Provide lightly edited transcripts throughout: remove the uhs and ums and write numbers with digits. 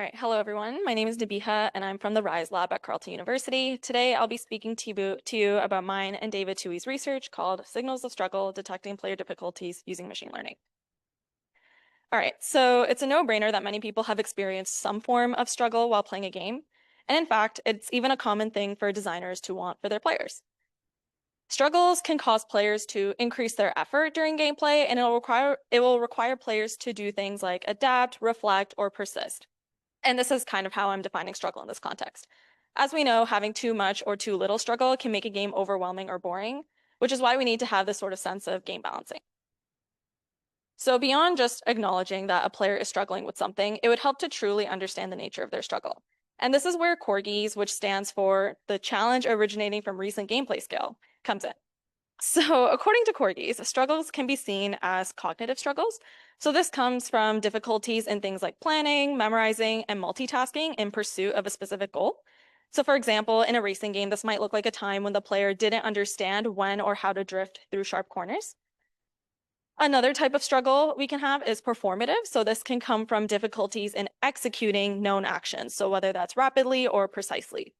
All right, hello everyone. My name is Nabeeha and I'm from the RISE lab at Carleton University. Today I'll be speaking to you about mine and David Thue's research called Signals of Struggle, Detecting Player Difficulties Using Machine Learning. All right, so it's a no-brainer that many people have experienced some form of struggle while playing a game. And in fact, it's even a common thing for designers to want for their players. Struggles can cause players to increase their effort during gameplay, and it will require players to do things like adapt, reflect, or persist. And this is kind of how I'm defining struggle in this context. As we know, having too much or too little struggle can make a game overwhelming or boring, which is why we need to have this sort of sense of game balancing. So beyond just acknowledging that a player is struggling with something, it would help to truly understand the nature of their struggle. And this is where CORGIES, which stands for the challenge originating from recent gameplay skill, comes in. So according to CORGIES, struggles can be seen as cognitive struggles. So this comes from difficulties in things like planning, memorizing, and multitasking in pursuit of a specific goal. So for example, in a racing game, this might look like a time when the player didn't understand when or how to drift through sharp corners. Another type of struggle we can have is performative. So this can come from difficulties in executing known actions. So whether that's rapidly or precisely.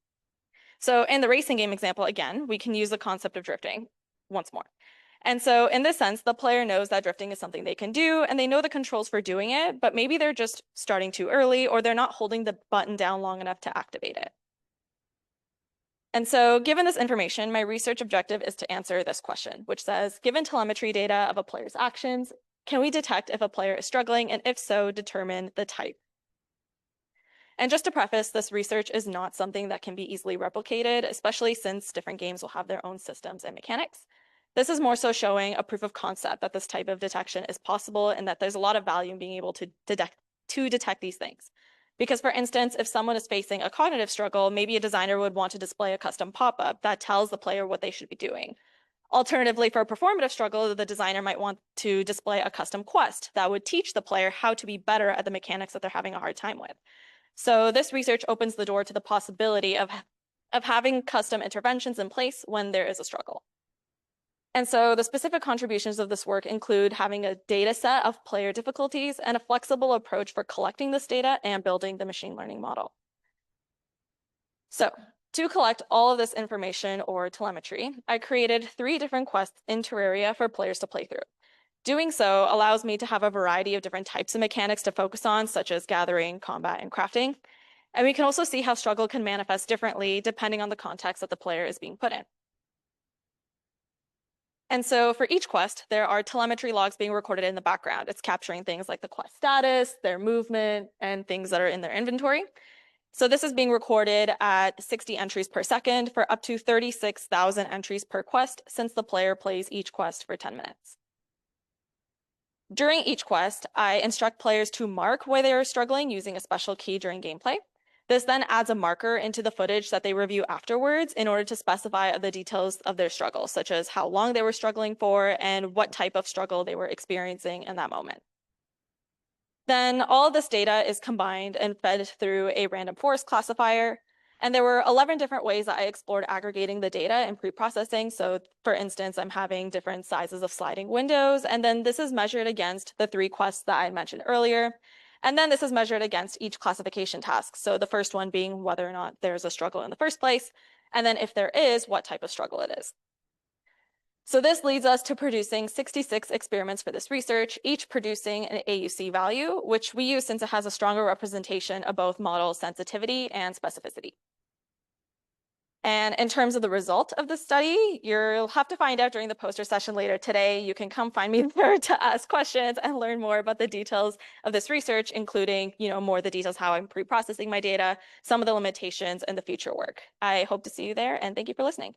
So in the racing game example, again, we can use the concept of drifting once more. And so in this sense, the player knows that drifting is something they can do and they know the controls for doing it, but maybe they're just starting too early or they're not holding the button down long enough to activate it. And so given this information, my research objective is to answer this question, which says, given telemetry data of a player's actions, can we detect if a player is struggling, and if so, determine the type? And just to preface, this research is not something that can be easily replicated, especially since different games will have their own systems and mechanics. This is more so showing a proof of concept that this type of detection is possible and that there's a lot of value in being able to detect these things. Because for instance, if someone is facing a cognitive struggle, maybe a designer would want to display a custom pop-up that tells the player what they should be doing. Alternatively, for a performative struggle, the designer might want to display a custom quest that would teach the player how to be better at the mechanics that they're having a hard time with. So this research opens the door to the possibility of having custom interventions in place when there is a struggle. And so the specific contributions of this work include having a data set of player difficulties and a flexible approach for collecting this data and building the machine learning model. So to collect all of this information or telemetry, I created 3 different quests in Terraria for players to play through. Doing so allows me to have a variety of different types of mechanics to focus on, such as gathering, combat, and crafting. And we can also see how struggle can manifest differently depending on the context that the player is being put in. And so for each quest, there are telemetry logs being recorded in the background. It's capturing things like the quest status, their movement, and things that are in their inventory. So this is being recorded at 60 entries per second for up to 36,000 entries per quest, since the player plays each quest for 10 minutes. During each quest, I instruct players to mark where they are struggling using a special key during gameplay. This then adds a marker into the footage that they review afterwards in order to specify the details of their struggle, such as how long they were struggling for and what type of struggle they were experiencing in that moment. Then all of this data is combined and fed through a random forest classifier. And there were 11 different ways that I explored aggregating the data and pre-processing. So for instance, I'm having different sizes of sliding windows, and then this is measured against the 3 quests that I mentioned earlier. And then this is measured against each classification task. So the first one being whether or not there's a struggle in the first place, and then if there is, what type of struggle it is. So this leads us to producing 66 experiments for this research, each producing an AUC value, which we use since it has a stronger representation of both model sensitivity and specificity. And in terms of the result of the study, you'll have to find out during the poster session later today. You can come find me there to ask questions and learn more about the details of this research, including, more the details how I'm pre-processing my data, some of the limitations, and the future work. I hope to see you there, and thank you for listening.